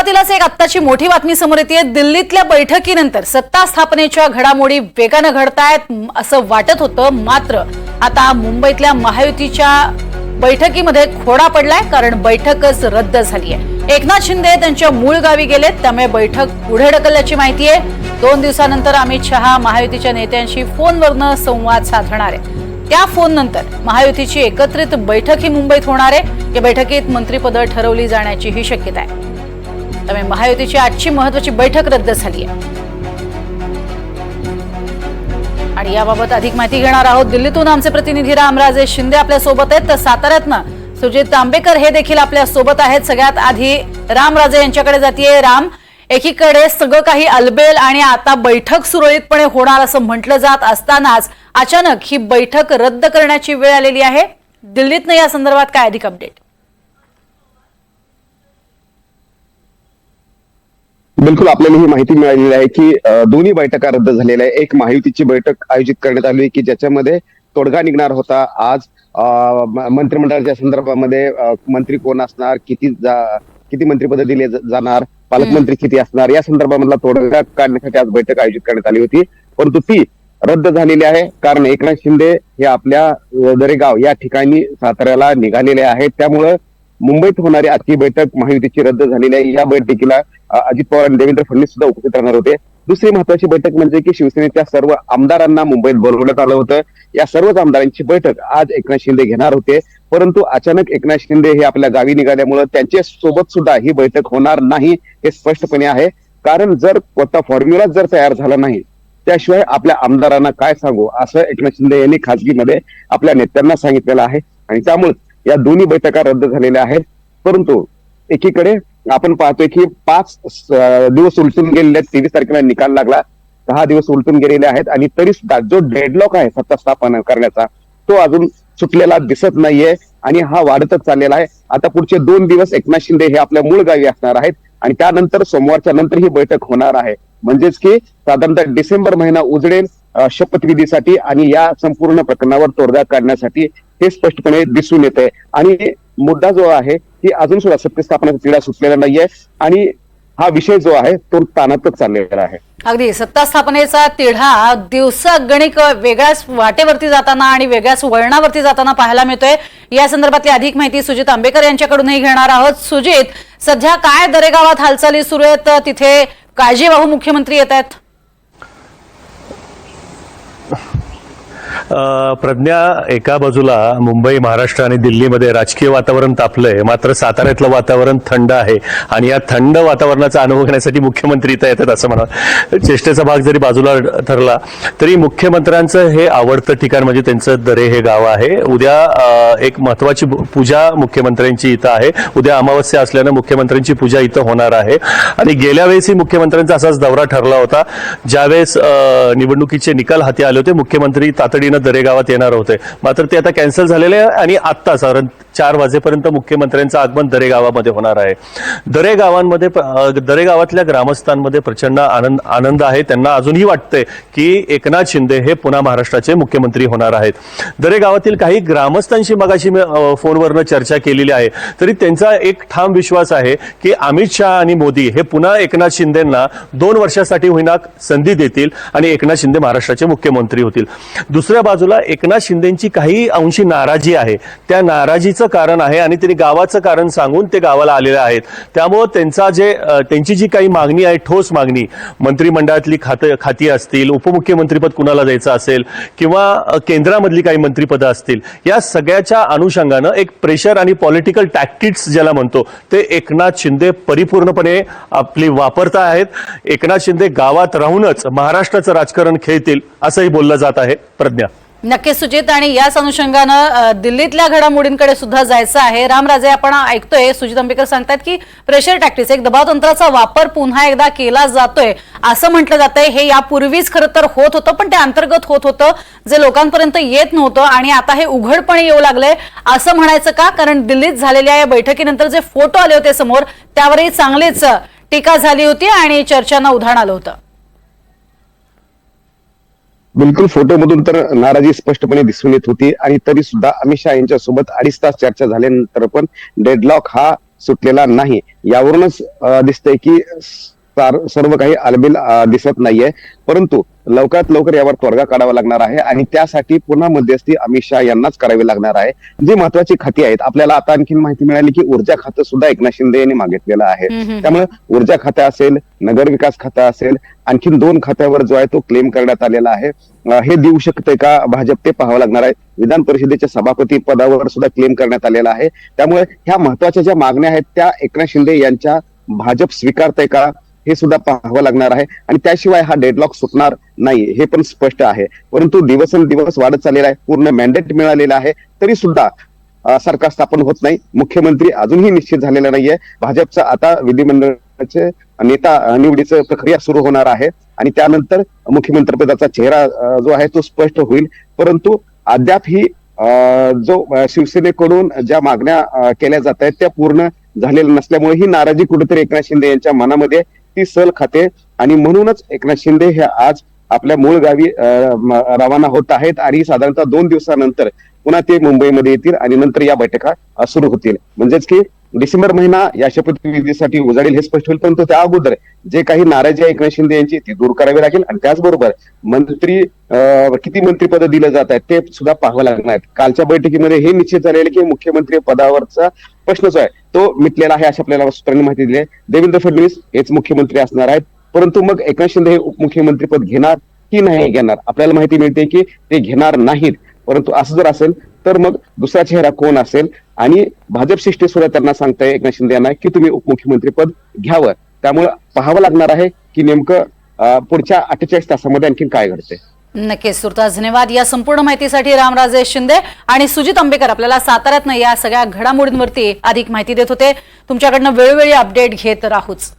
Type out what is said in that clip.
सुरुवातीलाच एक आत्ताची मोठी बातमी समोर येते। दिल्लीतल्या बैठकीनंतर सत्ता स्थापनेच्या घडामोडी वेगाने घडतायत असं वाटत होतं, मात्र आता मुंबईतल्या महायुतीच्या बैठकीमध्ये खोडा पडलाय, कारण बैठकच रद्द झाली आहे। एकनाथ शिंदे त्यांच्या मूळ गावी गेलेत, त्यामुळे बैठक पुढे ढकलल्याची माहिती आहे। 2 दिवसानंतर अमित शहा महायुतीच्या नेत्यांशी फोनवरून संवाद साधणार आहे। त्या फोन नंतर महायुतीची एकत्रित बैठक ही मुंबईत होणार आहे। या बैठकीत मंत्रिपद ठरवली जाण्याची ही शक्यता आहे। त्यामुळे महायुतीची आजची महत्त्वाची बैठक रद्द झाली आहे आणि याबाबत अधिक माहिती घेणार आहोत। दिल्लीतून आमचे प्रतिनिधी रामराजे शिंदे आपल्या सोबत आहेत, तर साताऱ्यातनं सुजित आंबेकर हे देखील आपल्या सोबत आहेत। सगळ्यात आधी रामराजे यांच्याकडे जातीये। राम, एकीकडे सगळं काही अलबेल आणि आता बैठक सुरळीतपणे होणार असं म्हटलं जात असतानाच अचानक ही बैठक रद्द करण्याची वेळ आलेली आहे। दिल्लीतनं या संदर्भात काय अधिक अपडेट? बिलकुल, आपल्याला ही माहिती मिळालेली आहे की दोन्ही बैठका रद्द झालेल्या आहे। एक महायुतीची बैठक आयोजित करण्यात आली की ज्याच्यामध्ये तोडगा निघणार होता। आज मंत्रिमंडळाच्या संदर्भामध्ये मंत्री कोण असणार, किती मंत्रिपद दिले जाणार, पालकमंत्री किती असणार, या संदर्भामधला तोडगा काढण्यासाठी आज बैठक आयोजित करण्यात आली होती, परंतु ती रद्द झालेली आहे। कारण एकनाथ शिंदे हे आपल्या दरेगाव या ठिकाणी साताऱ्याला निघालेले आहेत, त्यामुळे मुंबईत होणारी आजची बैठक महायुतीची रद्द झालेली आहे। या बैठकीला अजित पवार आणि देवेंद्र फडणवीस सुद्धा उपस्थित राहणार होते। दुसरी महत्वाची बैठक म्हणजे की शिवसेनेच्या सर्व आमदारांना मुंबईत बोलवण्यात आलं होतं। या सर्वच आमदारांची बैठक आज एकनाथ शिंदे घेणार होते, परंतु अचानक एकनाथ शिंदे हे आपल्या गावी निघाल्यामुळे त्यांच्या सोबत सुद्धा ही बैठक होणार नाही हे स्पष्टपणे आहे। कारण जर कोणता फॉर्म्युला जर तयार झाला नाही त्याशिवाय आपल्या आमदारांना काय सांगू असं एकनाथ शिंदे यांनी खासगीमध्ये आपल्या नेत्यांना सांगितलेलं आहे आणि त्यामुळे या दोन्ही बैठका रद्द झालेल्या आहेत। परंतु एकीकडे आपण पाहतोय की 5 दिवस उलटून गेलेले आहेत। 23 तारखेला निकाल लागला, 10 दिवस उलटून गेलेले आहेत आणि तरी सुद्धा जो डेडलॉक आहे सत्ता स्थापना करण्याचा तो अजून सुटलेला दिसत नाहीये आणि हा वाढतच चाललेला आहे। आता पुढचे 2 दिवस एकनाथ शिंदे हे आपल्या मूळ गावी असणार आहेत आणि त्यानंतर सोमवारच्या नंतर ही बैठक होणार आहे, म्हणजेच की साधारणतः डिसेंबर महिना उजडेल शपथविधीसाठी आणि या संपूर्ण प्रकरणावर तोडगा काढण्यासाठी हे स्पष्टपणे दिसून येते। आणि मुद्दा जो आहे की अजून सुद्धा सत्ता स्थापनेचा तिढा सुटलेला नाहीये आणि हा विषय जो आहे तो ताणतच चाललेला आहे। अगदी सत्ता स्थापनेचा तिढा दिवसागणिक वेगळ्याच वाटेवरती जाताना आणि वेगळ्याच वळणावरती जाताना पाहायला मिळतोय। या संदर्भातली अधिक माहिती सुजित आंबेकर यांच्याकडूनही घेणार आहोत। सुजित, सध्या काय दरेगावात हालचाली सुरू आहेत? तिथे काळजीवाहू मुख्यमंत्री येत आहेत? प्रज्ञा, एका बाजूला मुंबई, महाराष्ट्र आणि दिल्लीमध्ये राजकीय वातावरण तापलंय, मात्र साताऱ्यातलं वातावरण थंड आहे आणि या थंड वातावरणाचा अनुभव घेण्यासाठी मुख्यमंत्री इथं येतात असं म्हणा। चेष्टेचा भाग जरी बाजूला ठरला तरी मुख्यमंत्र्यांचं हे आवडतं ठिकाण म्हणजे त्यांचं दरे हे गाव आहे। उद्या एक महत्वाची पूजा मुख्यमंत्र्यांची इथं आहे। उद्या अमावस्या असल्यानं मुख्यमंत्र्यांची पूजा इथं होणार आहे आणि गेल्या वेळेसही मुख्यमंत्र्यांचा असाच दौरा ठरला होता। ज्यावेळेस निवडणुकीचे निकाल हाती आले होते मुख्यमंत्री तातडीनं दरेगावात येणार होते, मात्र ते आता कॅन्सल झालेले आहे आणि आता साधारण 4 वाजेपर्यंत मुख्यमंत्र्यांचं आगमन दरेगावामध्ये होणार आहे। दरेगावातल्या ग्रामस्थांमध्ये प्रचंड आनंद आहे। त्यांना अजूनही वाटतंय की एकनाथ शिंदे हे पुन्हा महाराष्ट्राचे मुख्यमंत्री होणार आहेत। दरेगावातील काही ग्रामस्थांशी मगाशी फोनवरनं चर्चा केलेली आहे, तरी त्यांचा एक ठाम विश्वास आहे की अमित शहा आणि मोदी हे पुन्हा एकनाथ शिंदेंना 2 वर्षासाठी होईना संधी देतील आणि एकनाथ शिंदे महाराष्ट्राचे मुख्यमंत्री होतील। दुसऱ्या बाजूला एकनाथ शिंदेंची काही अंशी नाराजी आहे, त्या नाराजीचं कारण आहे आणि त्यांनी गावाचं कारण सांगून ते गावाला आलेले आहेत। त्यामुळे त्यांची जी काही मागणी आहे, ठोस मागणी, मंत्रिमंडळातली खाती असतील, उपमुख्यमंत्रीपद कुणाला द्यायचं असेल किंवा केंद्रामधली काही मंत्रिपदं असतील, या सगळ्याच्या अनुषंगानं एक प्रेशर आणि पॉलिटिकल टॅक्टिक्स ज्याला म्हणतो ते एकनाथ शिंदे परिपूर्णपणे आपली वापरत आहेत। एकनाथ शिंदे गावात राहूनच महाराष्ट्राचं राजकारण खेळतील असंही बोललं जात आहे। प्रज्ञा, नक्कीच सुजित, आणि याच अनुषंगानं दिल्लीतल्या घडामोडींकडे सुद्धा जायचं आहे। रामराजे, आपण ऐकतोय सुजित आंबेकर सांगतात की प्रेशर टॅक्टिक्स, एक दबाव तंत्राचा वापर पुन्हा एकदा केला जातोय असं म्हटलं जातंय। हे यापूर्वीच खरं तर होत होतं, पण ते अंतर्गत होत होतं, जे लोकांपर्यंत येत नव्हतं आणि आता हे उघडपणे येऊ लागलंय असं म्हणायचं का? कारण दिल्लीत झालेल्या या बैठकीनंतर जे फोटो आले होते समोर त्यावरही चांगलीच टीका झाली होती आणि चर्चांना उधाण आलं होतं। बिलकुल, फोटोमधून तर नाराजी स्पष्टपणे दिसून येत होती आणि तरी सुद्धा अमित शहा यांच्या सोबत 2.5 तास चर्चा झाल्यानंतर पण डेडलॉक हा सुटलेला नाही। यावरूनच दिसतंय की सर्व काही आलबेल दिसत नाहीये, परंतु लवकरात लवकर यावर तोडगा काढावा लागणार आहे आणि त्यासाठी पुन्हा मध्यस्थी अमित शहा यांनाच करावी लागणार आहे. जी महत्वाची खाती आहेत, आपल्याला आता आणखी माहिती मिळाली की ऊर्जा खातं सुद्धा एकनाथ शिंदे यांनी मागितलेलं आहे. त्यामुळे ऊर्जा खातं असेल, नगर विकास खातं असेल, आणखीन 2 खात्यावर जो आहे तो क्लेम करण्यात आलेला आहे. हे देऊ शकते का भाजप ते पाहावं लागणार आहे. विधान परिषदेच्या सभापती पदावर सुद्धा क्लेम करण्यात आलेला आहे. त्यामुळे ह्या महत्वाच्या ज्या मागण्या आहेत त्या एकनाथ शिंदे यांच्या भाजप स्वीकारते का हे सुद्धा पाहावं लागणार आहे आणि त्याशिवाय हा डेडलॉक सुटणार नाही हे पण स्पष्ट आहे. परंतु दिवसेंदिवस वाढत चाललेला आहे, पूर्ण मॅन्डेट मिळालेला आहे, तरी सुद्धा सरकार स्थापन होत नाही. मुख्यमंत्री अजूनही निश्चित झालेला नाहीये. भाजपचा आता विधिमंडळाचे नेता निवडीचं प्रक्रिया सुरू होणार आहे आणि त्यानंतर मुख्यमंत्रीपदाचा चेहरा जो आहे तो स्पष्ट होईल. परंतु अद्याप ही जो शिवसेनेकडून ज्या मागण्या केल्या जात आहेत त्या पूर्ण झालेल्या नसल्यामुळे ही नाराजी कुठेतरी एकनाथ शिंदे यांच्या मनामध्ये ती सल खाते आणि म्हणूनच एकनाथ शिंदे हे आज आपल्या मूळ गावी रवाना होत आहेत आणि साधारणतः 2 दिवसानंतर पुन्हा ते मुंबईमध्ये येतील आणि नंतर या बैठका सुरू होतील. म्हणजेच की डिसेंबर महिना या शपथविधीसाठी उजाडेल हे स्पष्ट होईल. परंतु त्या अगोदर जे काही नाराजी आहे एकनाथ शिंदे यांची ती दूर करावी लागेल आणि त्याचबरोबर किती मंत्रीपद दिलं जात आहेत ते सुद्धा पाहावं लागणार आहेत. कालच्या बैठकीमध्ये हे निश्चित झालेलं की मुख्यमंत्री पदावरचा प्रश्न जो आहे तो मिटलेला आहे अशा आपल्याला सूत्रांनी माहिती दिली आहे. देवेंद्र फडणवीस हेच मुख्यमंत्री असणार आहेत. परंतु मग एकनाथ शिंदे हे उपमुख्यमंत्रीपद घेणार की नाही घेणार आपल्याला माहिती मिळते की ते घेणार नाहीत. परंतु असं जर असेल तर मग दुसरा चेहरा कोण असेल आणि भाजप शिष्टी सुद्धा त्यांना सांगताय एकनाथ शिंदे यांना की तुम्ही उपमुख्यमंत्रीपद घ्यावं. त्यामुळे पाहावं लागणार आहे की नेमकं पुढच्या 48 तासामध्ये आणखीन काय घडते. नक्कीच सुरताज, धन्यवाद या संपूर्ण माहितीसाठी. रामराजे शिंदे आणि सुजित आंबेकर आपल्याला साताऱ्यातनं या सगळ्या घडामोडींवरती अधिक माहिती देत होते. तुमच्याकडनं वेळोवेळी अपडेट घेत राहूच.